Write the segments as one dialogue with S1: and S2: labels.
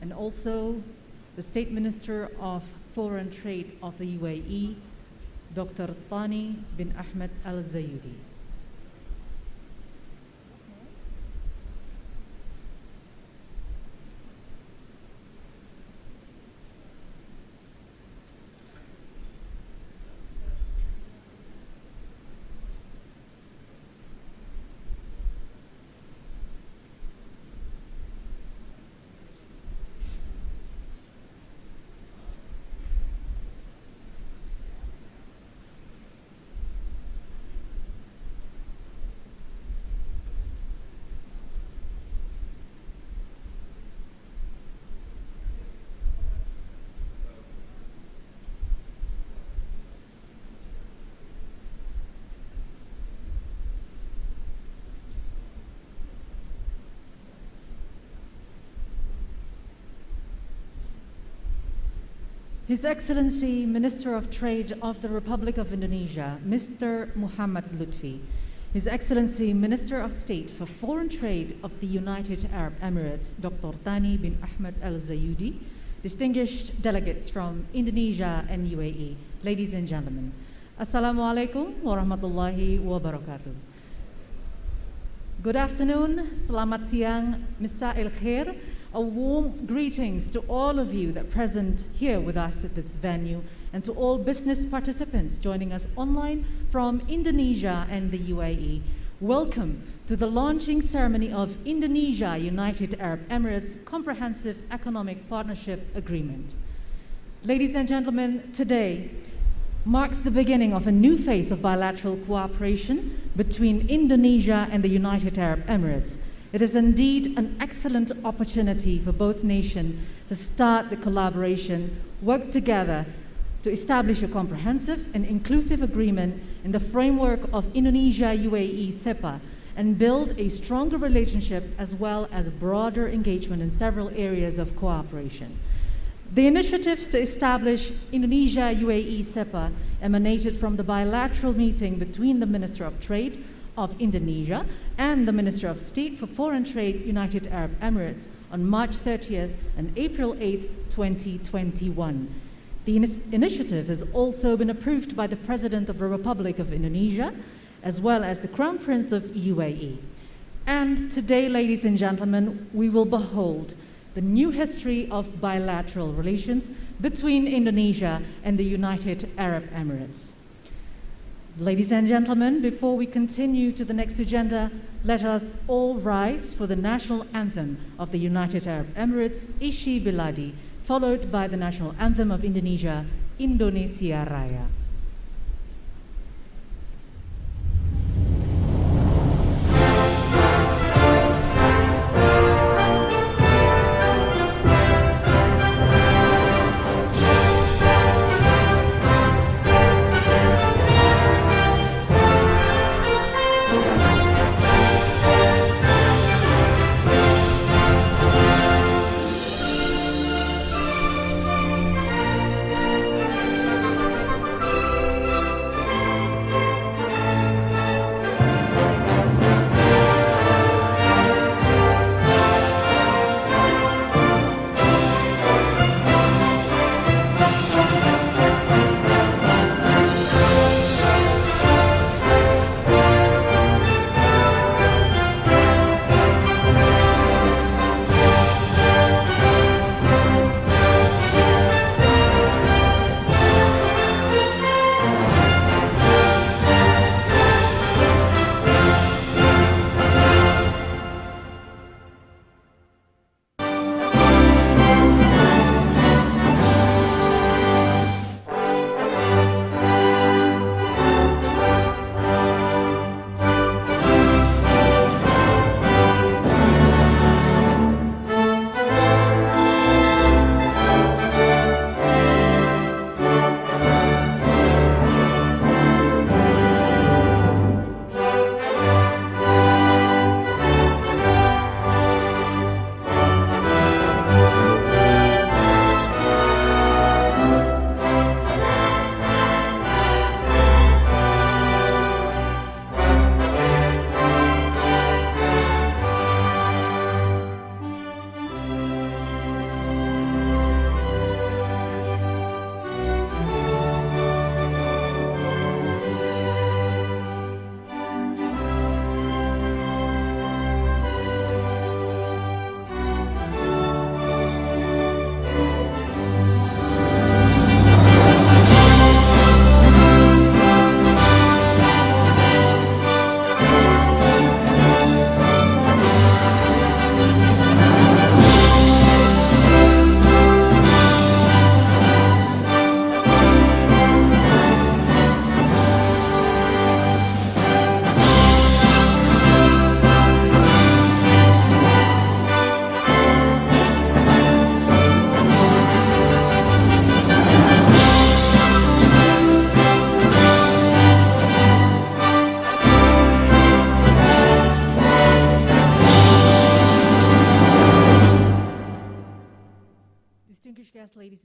S1: and also the State Minister of Foreign Trade of the UAE, Dr. Thani bin Ahmed Al Zayudi. His Excellency Minister of Trade of the Republic of Indonesia, Mr. Muhammad Lutfi, His Excellency Minister of State for Foreign Trade of the United Arab Emirates, Dr. Thani bin Ahmed Al Zayudi, distinguished delegates from Indonesia and UAE, ladies and gentlemen, Assalamualaikum warahmatullahi wabarakatuh. Good afternoon, selamat siang, Misa el Khair. A warm greetings to all of you that are present here with us at this venue and to all business participants joining us online from Indonesia and the UAE. Welcome to the launching ceremony of Indonesia-United Arab Emirates Comprehensive Economic Partnership Agreement. Ladies and gentlemen, today marks the beginning of a new phase of bilateral cooperation between Indonesia and the United Arab Emirates. It is indeed an excellent opportunity for both nations to start the collaboration, work together to establish a comprehensive and inclusive agreement in the framework of Indonesia-UAE CEPA and build a stronger relationship as well as broader engagement in several areas of cooperation. The initiatives to establish Indonesia-UAE CEPA emanated from the bilateral meeting between the Minister of Trade of Indonesia and the Minister of State for Foreign Trade, United Arab Emirates on March 30th and April 8th, 2021. The initiative has also been approved by the President of the Republic of Indonesia as well as the Crown Prince of UAE. And today, ladies and gentlemen, we will behold the new history of bilateral relations between Indonesia and the United Arab Emirates. Ladies and gentlemen, before we continue to the next agenda, let us all rise for the national anthem of the United Arab Emirates, Ishi Biladi, followed by the national anthem of Indonesia, Indonesia Raya.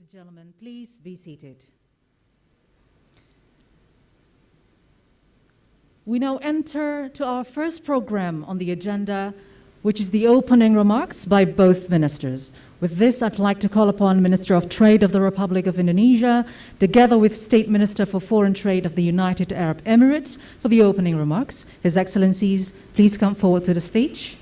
S1: and gentlemen, please be seated. We now enter to our first program on the agenda, which is the opening remarks by both ministers. With this, I'd like to call upon Minister of Trade of the Republic of Indonesia, together with State Minister for Foreign Trade of the United Arab Emirates, for the opening remarks. His Excellencies, please come forward to the stage.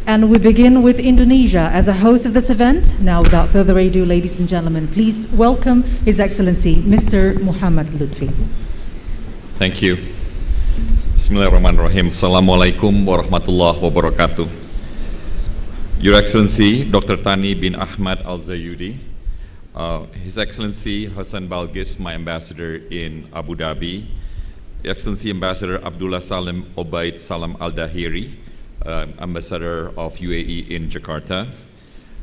S1: And we begin with Indonesia as a host of this event. Now, without further ado, ladies and gentlemen, please welcome His Excellency, Mr. Muhammad Lutfi.
S2: Thank you. Bismillahirrahmanirrahim. Assalamualaikum warahmatullahi wabarakatuh. Your Excellency, Dr. Thani bin Ahmad Al-Zayudi, His Excellency Hassan Balgis, my ambassador in Abu Dhabi, Excellency Ambassador Abdullah Salim Obaid Salam Al-Dahiri, Ambassador of UAE in Jakarta.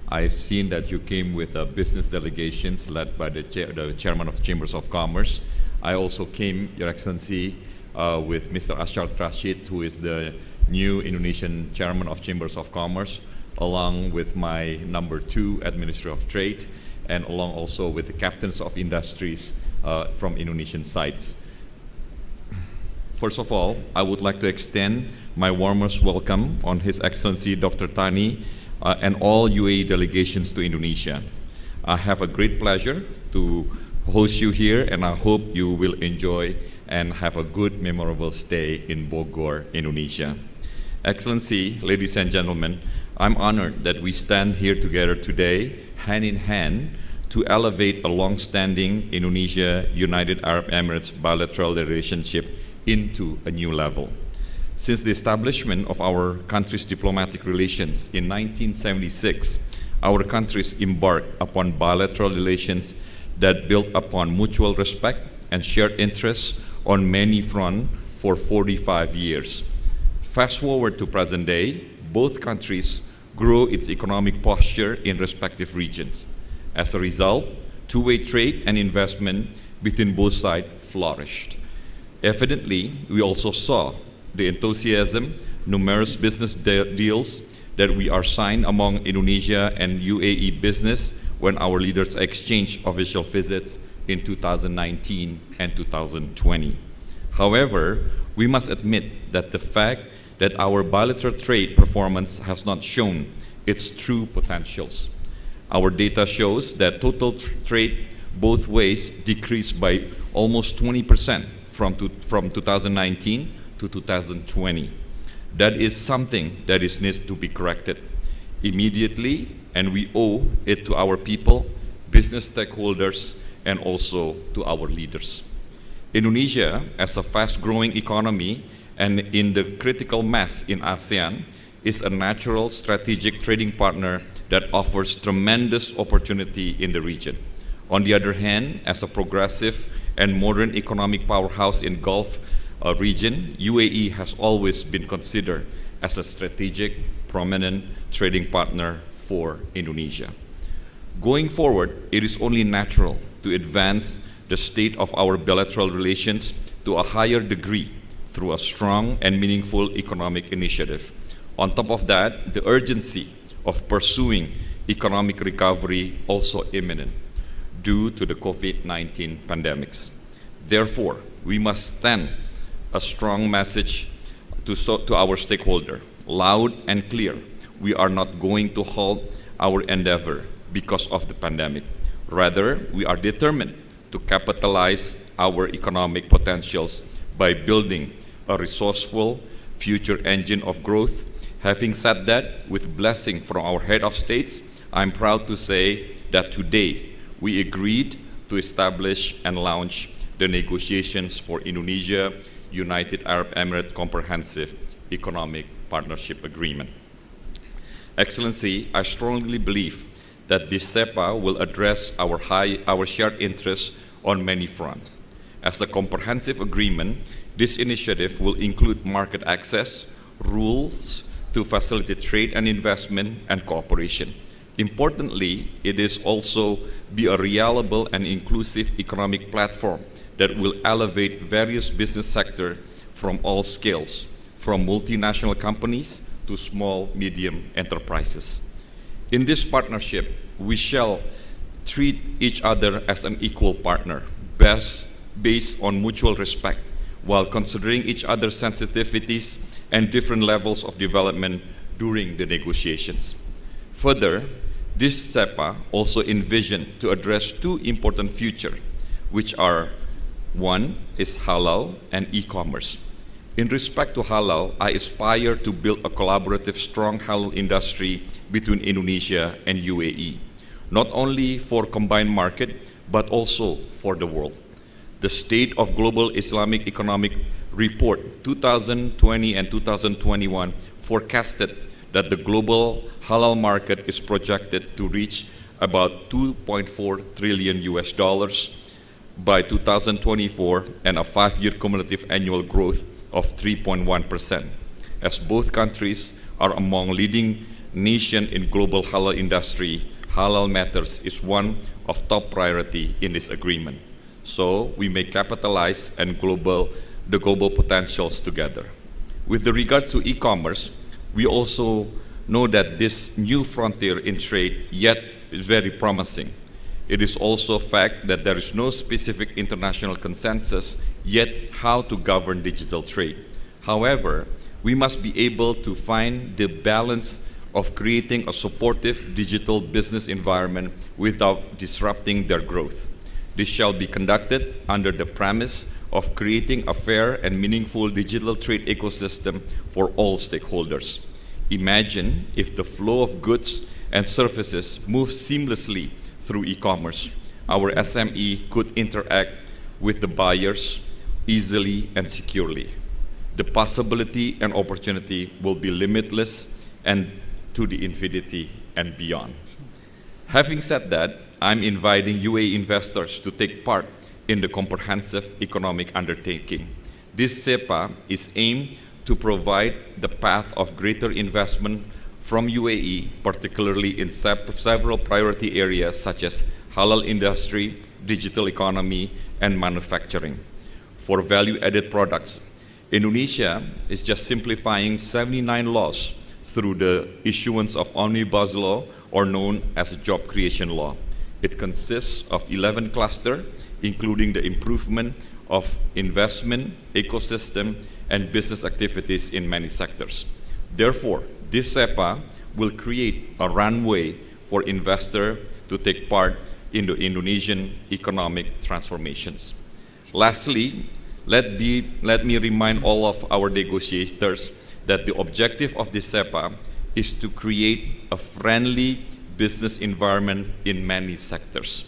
S2: I've seen that you came with business delegations led by the Chairman of Chambers of Commerce. I also came, Your Excellency, with Mr. Ashar Rashid, who is the new Indonesian Chairman of Chambers of Commerce, along with my number 2 at Ministry of Trade, and along also with the captains of industries from Indonesian sites. First of all, I would like to extend my warmest welcome on His Excellency Dr. Thani and all UAE delegations to Indonesia. I have a great pleasure to host you here, and I hope you will enjoy and have a good, memorable stay in Bogor, Indonesia. Excellency, ladies and gentlemen, I'm honored that we stand here together today, hand in hand, to elevate a long-standing Indonesia-United Arab Emirates bilateral relationship into a new level. Since the establishment of our country's diplomatic relations in 1976, our countries embarked upon bilateral relations that built upon mutual respect and shared interests on many fronts for 45 years. Fast forward to present day, both countries grew its economic posture in respective regions. As a result, two-way trade and investment between both sides flourished. Evidently, we also saw the enthusiasm, numerous business deals that we are signed among Indonesia and UAE business when our leaders exchanged official visits in 2019 and 2020. However, we must admit that the fact that our bilateral trade performance has not shown its true potentials. Our data shows that total trade both ways decreased by almost 20% from 2019 to 2020. That is something that needs to be corrected immediately, and we owe it to our people, business stakeholders, and also to our leaders. Indonesia, as a fast-growing economy and in the critical mass in ASEAN, is a natural strategic trading partner that offers tremendous opportunity in the region. On the other hand, as a progressive and modern economic powerhouse in Gulf region, UAE has always been considered as a strategic, prominent trading partner for Indonesia. Going forward, it is only natural to advance the state of our bilateral relations to a higher degree through a strong and meaningful economic initiative. On top of that, the urgency of pursuing economic recovery also imminent due to the COVID-19 pandemics. Therefore, we must send a strong message to our stakeholder, loud and clear. We are not going to halt our endeavor because of the pandemic. Rather, we are determined to capitalize our economic potentials by building a resourceful future engine of growth. Having said that, with blessing from our head of states, I'm proud to say that today we agreed to establish and launch the negotiations for Indonesia-United Arab Emirates Comprehensive Economic Partnership Agreement. Excellency, I strongly believe that this CEPA will address our shared interests on many fronts. As a comprehensive agreement, this initiative will include market access, rules to facilitate trade and investment and cooperation, Importantly, it is also be a reliable and inclusive economic platform that will elevate various business sectors from all scales, from multinational companies to small, medium enterprises. In this partnership, we shall treat each other as an equal partner, based on mutual respect, while considering each other's sensitivities and different levels of development during the negotiations. Further, this CEPA also envisioned to address two important futures, which are: one is halal and e-commerce. In respect to halal, I aspire to build a collaborative, strong halal industry between Indonesia and UAE, not only for combined market, but also for the world. The State of Global Islamic Economic Report 2020 and 2021 forecasted that the global halal market is projected to reach about 2.4 trillion US dollars by 2024 and a 5-year cumulative annual growth of 3.1%. As both countries are among leading nations in global halal industry, halal matters is one of top priority in this agreement. So we may capitalize on the global potentials together. With regard to e-commerce, we also know that this new frontier in trade yet is very promising. It is also a fact that there is no specific international consensus yet how to govern digital trade. However, we must be able to find the balance of creating a supportive digital business environment without disrupting their growth. This shall be conducted under the premise of creating a fair and meaningful digital trade ecosystem for all stakeholders. Imagine if the flow of goods and services moves seamlessly through e-commerce. Our SME could interact with the buyers easily and securely. The possibility and opportunity will be limitless and to the infinity and beyond. Having said that, I'm inviting UAE investors to take part in the comprehensive economic undertaking. This CEPA is aimed to provide the path of greater investment from UAE, particularly in several priority areas such as halal industry, digital economy, and manufacturing. For value-added products, Indonesia is just simplifying 79 laws through the issuance of Omnibus Law, or known as Job Creation Law. It consists of 11 clusters, including the improvement of investment, ecosystem, and business activities in many sectors. Therefore, this CEPA will create a runway for investors to take part in the Indonesian economic transformations. Lastly, let me remind all of our negotiators that the objective of this CEPA is to create a friendly business environment in many sectors,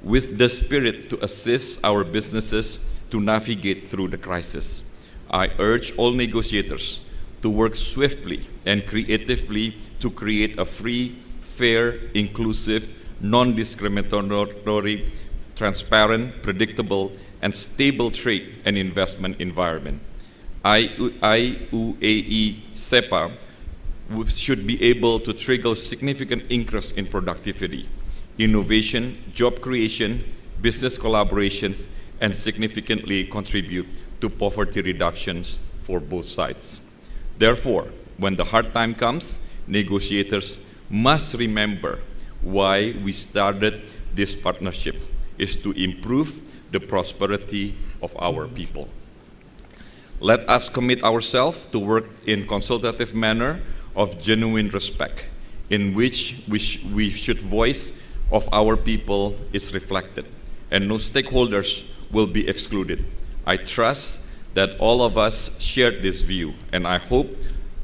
S2: with the spirit to assist our businesses to navigate through the crisis. I urge all negotiators to work swiftly and creatively to create a free, fair, inclusive, non-discriminatory, transparent, predictable, and stable trade and investment environment. UAE CEPA should be able to trigger significant increase in productivity, innovation, job creation, business collaborations, and significantly contribute to poverty reductions for both sides. Therefore, when the hard time comes, negotiators must remember why we started this partnership is to improve the prosperity of our people. Let us commit ourselves to work in consultative manner of genuine respect, in which we should voice of our people is reflected, and no stakeholders will be excluded. I trust that all of us share this view, and I hope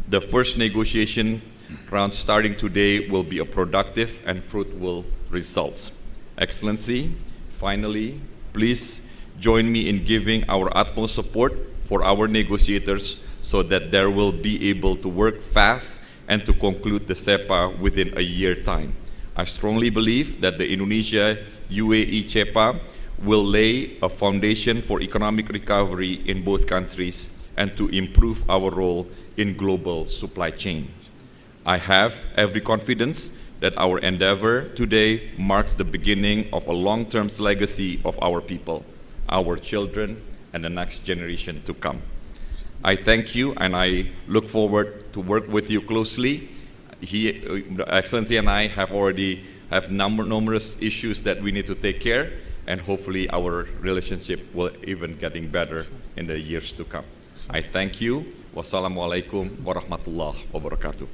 S2: the first negotiation round starting today will be a productive and fruitful results. Excellency, finally, please join me in giving our utmost support for our negotiators so that they will be able to work fast and to conclude the CEPA within a year time. I strongly believe that the Indonesia-UAE CEPA will lay a foundation for economic recovery in both countries and to improve our role in global supply chain. I have every confidence that our endeavor today marks the beginning of a long-term legacy of our people, our children, and the next generation to come. I thank you, and I look forward to work with you closely. Excellency and I have already numerous issues that we need to take care, and hopefully our relationship will even getting better in the years to come. I thank you. Wassalamualaikum warahmatullahi wabarakatuh.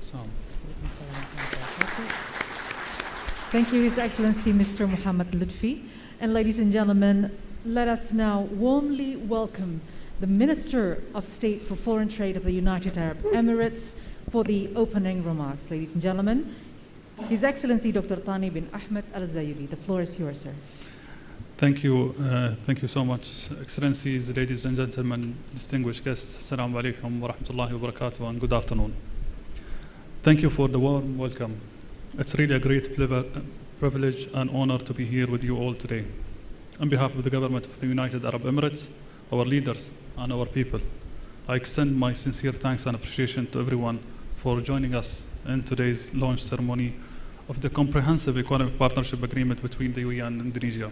S1: Thank you, His Excellency Mr. Muhammad Lutfi. And ladies and gentlemen, let us now warmly welcome the Minister of State for Foreign Trade of the United Arab Emirates for the opening remarks. Ladies and gentlemen, His Excellency Dr. Thani bin Ahmed Al-Zayudi. The floor is yours, sir.
S3: Thank you so much, Excellencies, ladies and gentlemen, distinguished guests. Assalamu alaikum wa rahmatullahi wa barakatuh, and good afternoon. Thank you for the warm welcome. It's really a great privilege and honor to be here with you all today. On behalf of the government of the United Arab Emirates, our leaders, and our people, I extend my sincere thanks and appreciation to everyone for joining us in today's launch ceremony of the Comprehensive Economic Partnership Agreement between the UAE and Indonesia.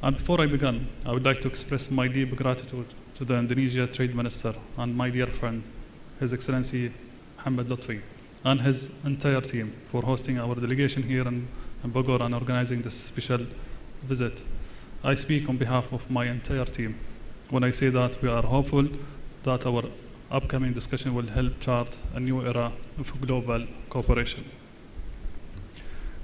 S3: And before I begin, I would like to express my deep gratitude to the Indonesia Trade Minister and my dear friend, His Excellency Mohammed Lutfi, and his entire team for hosting our delegation here in Bogor and organizing this special visit. I speak on behalf of my entire team when I say that we are hopeful that our upcoming discussion will help chart a new era of global cooperation.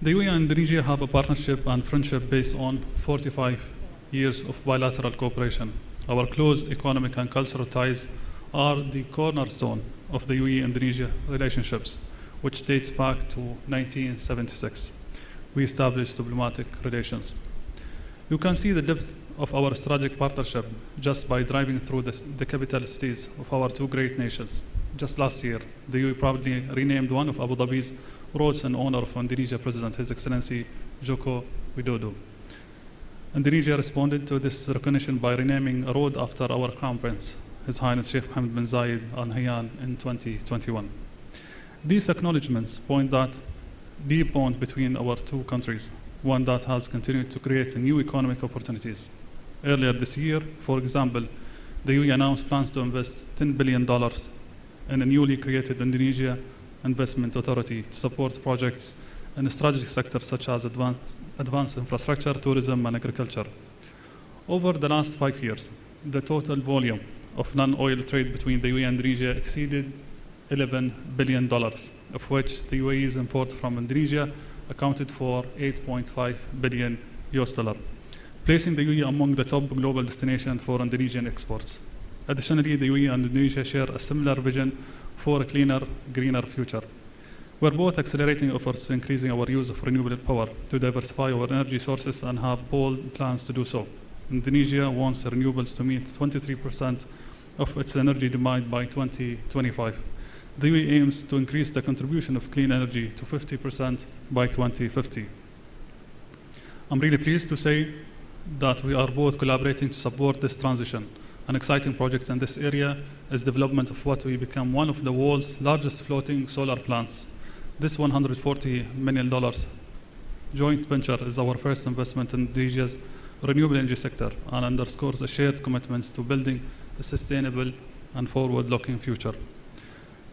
S3: The UAE and Indonesia have a partnership and friendship based on 45 years of bilateral cooperation. Our close economic and cultural ties are the cornerstone of the UAE-Indonesia relationships, which dates back to 1976. We established diplomatic relations. You can see the depth of our strategic partnership just by driving through the capital cities of our two great nations. Just last year, the UAE proudly renamed one of Abu Dhabi's roads in honor of Indonesia President, His Excellency Joko Widodo. Indonesia responded to this recognition by renaming a road after our Crown Prince, His Highness Sheikh Mohammed bin Zayed Al Nahyan, in 2021. These acknowledgements point that deep bond between our two countries, one that has continued to create new economic opportunities. Earlier this year, for example, the UAE announced plans to invest $10 billion in a newly created Indonesia Investment Authority to support projects in strategic sectors such as advanced infrastructure, tourism, and agriculture. Over the last 5 years, the total volume of non-oil trade between the UAE and Indonesia exceeded $11 billion, of which the UAE's import from Indonesia accounted for $8.5 billion, placing the UAE among the top global destination for Indonesian exports. Additionally, the UAE and Indonesia share a similar vision for a cleaner, greener future. We're both accelerating efforts to increasing our use of renewable power to diversify our energy sources and have bold plans to do so. Indonesia wants renewables to meet 23% of its energy demand by 2025. The UAE aims to increase the contribution of clean energy to 50% by 2050. I'm really pleased to say that we are both collaborating to support this transition. An exciting project in this area is development of what will become one of the world's largest floating solar plants. This $140 million joint venture is our first investment in Indonesia's renewable energy sector and underscores a shared commitment to building a sustainable and forward-looking future.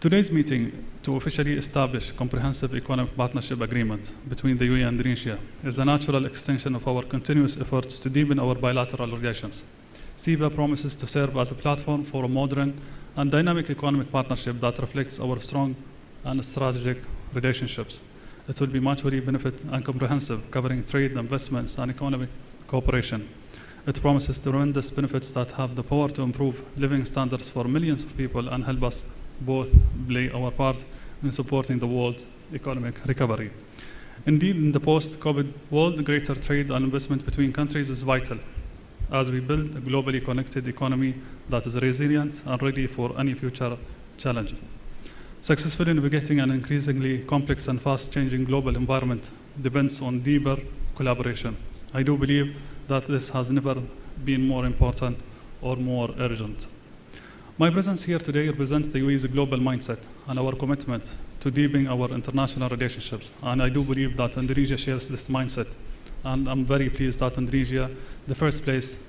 S3: Today's meeting to officially establish a comprehensive economic partnership agreement between the UAE and Indonesia is a natural extension of our continuous efforts to deepen our bilateral relations. CEPA promises to serve as a platform for a modern and dynamic economic partnership that reflects our strong and strategic relationships. It will be mutually benefit and comprehensive, covering trade, investments, and economic cooperation. It promises tremendous benefits that have the power to improve living standards for millions of people and help us both play our part in supporting the world's economic recovery. Indeed, in the post-COVID world, greater trade and investment between countries is vital as we build a globally connected economy that is resilient and ready for any future challenge. Successfully navigating an increasingly complex and fast-changing global environment depends on deeper collaboration. I do believe that this has never been more important or more urgent. My presence here today represents the UAE's global mindset and our commitment to deepening our international relationships. And I do believe that Indonesia shares this mindset. And I'm very pleased that Indonesia, the first place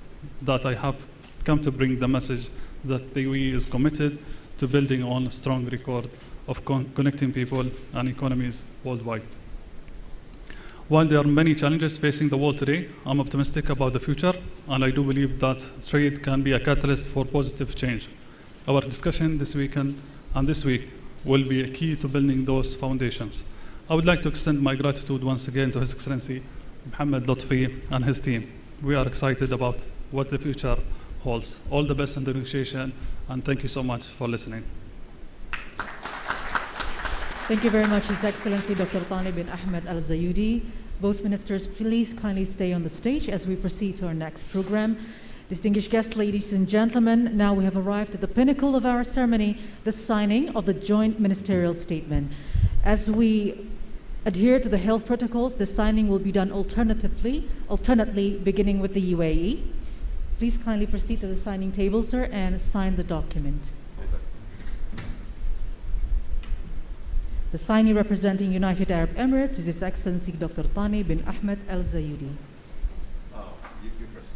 S3: that I have come to bring the message that the UAE is committed to building on a strong record of connecting people and economies worldwide. While there are many challenges facing the world today, I'm optimistic about the future, and I do believe that trade can be a catalyst for positive change. Our discussion this weekend and this week will be a key to building those foundations. I would like to extend my gratitude once again to His Excellency Mohammed Lutfi and his team. We are excited about what the future holds. All the best in the negotiation, and thank you so much for listening.
S1: Thank you very much, His Excellency Dr. Thani bin Ahmed Al Zayudi. Both ministers, please kindly stay on the stage as we proceed to our next program. Distinguished guests, ladies and gentlemen, now we have arrived at the pinnacle of our ceremony, the signing of the joint ministerial statement. As we adhere to the health protocols, the signing will be done alternately beginning with the UAE. Please kindly proceed to the signing table, sir, and sign the document. The signee representing United Arab Emirates is His Excellency Dr. Thani bin Ahmed Al Zayudi.
S2: You first.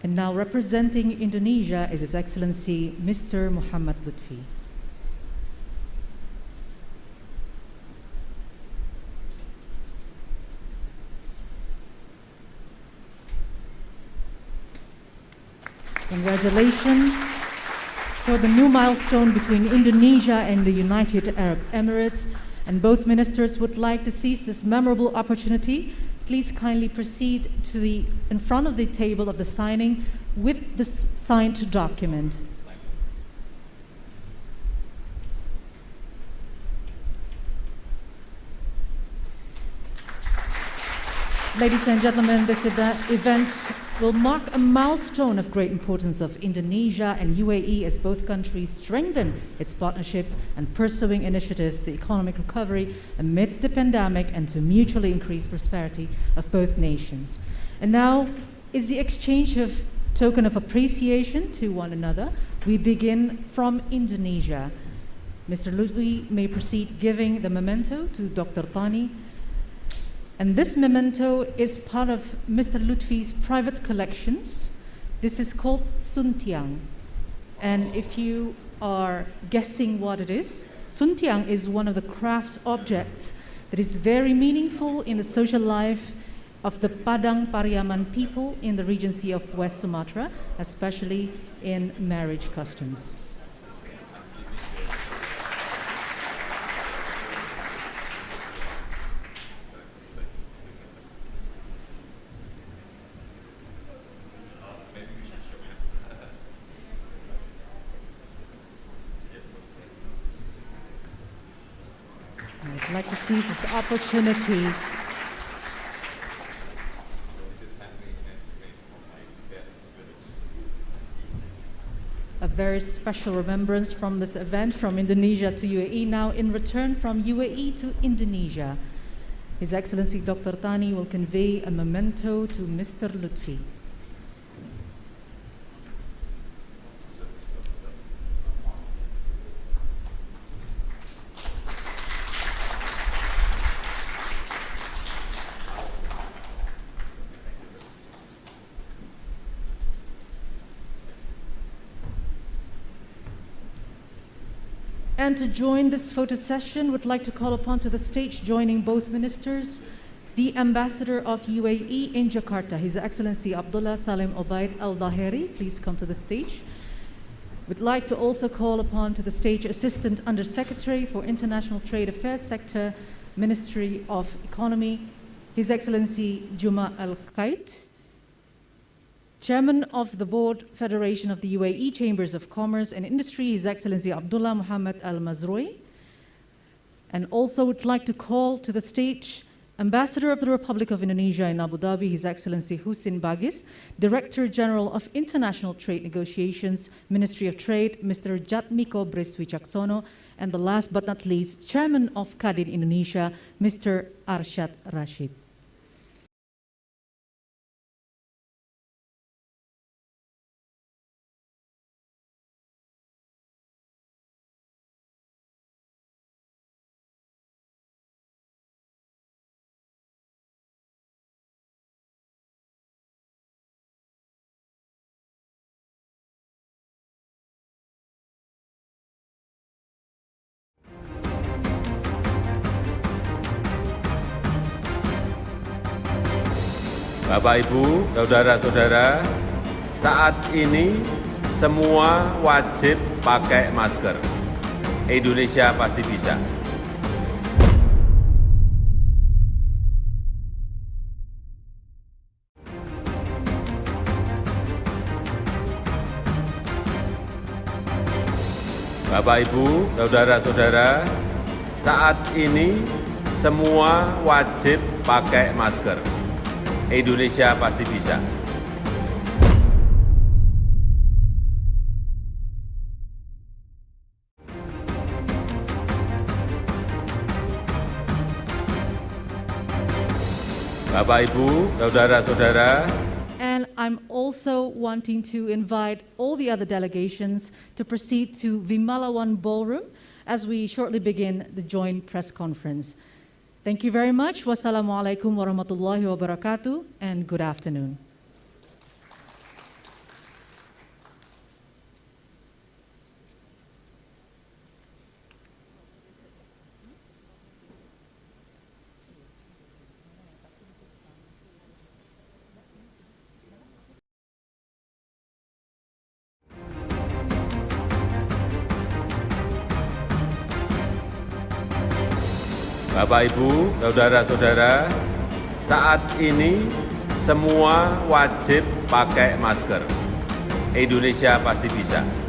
S1: And now representing Indonesia is His Excellency Mr. Muhammad Lutfi. Congratulations for the new milestone between Indonesia and the United Arab Emirates. And both ministers would like to seize this memorable opportunity. Please kindly proceed to in front of the table of the signing with the signed document. Ladies and gentlemen, this event will mark a milestone of great importance of Indonesia and UAE as both countries strengthen its partnerships and pursuing initiatives to economic recovery amidst the pandemic and to mutually increase prosperity of both nations. And now is the exchange of token of appreciation to one another. We begin from Indonesia. Mr. Lutfi may proceed giving the memento to Dr. Thani. And this memento is part of Mr. Lutfi's private collections. This is called Suntiang. And if you are guessing what it is, Suntiang is one of the craft objects that is very meaningful in the social life of the Padang Pariaman people in the Regency of West Sumatra, especially in marriage customs. I'd like to seize this opportunity a very special remembrance from this event from Indonesia to UAE, now in return from UAE to Indonesia. His Excellency Dr. Thani will convey a memento to Mr. Lutfi. And to join this photo session, would like to call upon to the stage, joining both ministers, the Ambassador of UAE in Jakarta, His Excellency Abdullah Salim Obaid Al Daheri. Please come to the stage. Would like to also call upon to the stage Assistant Under Secretary for International Trade Affairs Sector, Ministry of Economy, His Excellency Juma Al Qait. Chairman of the Board Federation of the UAE Chambers of Commerce and Industry, His Excellency Abdullah Muhammad Al Mazroui. And also would like to call to the stage Ambassador of the Republic of Indonesia in Abu Dhabi, His Excellency Husin Bagis, Director General of International Trade Negotiations, Ministry of Trade, Mr. Jatmiko Breswicaksono, And the last but not least, Chairman of Kadin Indonesia, Mr. Arsyad Rashid.
S4: Bapak, Ibu, saudara-saudara, saat ini semua wajib pakai masker. Indonesia pasti bisa. Bapak, Ibu, saudara-saudara, saat ini semua wajib pakai masker. Indonesia pasti bisa. Bapak, Ibu, saudara-saudara,
S1: And I'm also wanting to invite all the other delegations to proceed to Vimalawan Ballroom as we shortly begin the joint press conference. Thank you very much. Wassalamualaikum warahmatullahi wabarakatuh, and good afternoon.
S4: Bapak, Ibu, saudara-saudara, saat ini semua wajib pakai masker. Indonesia pasti bisa.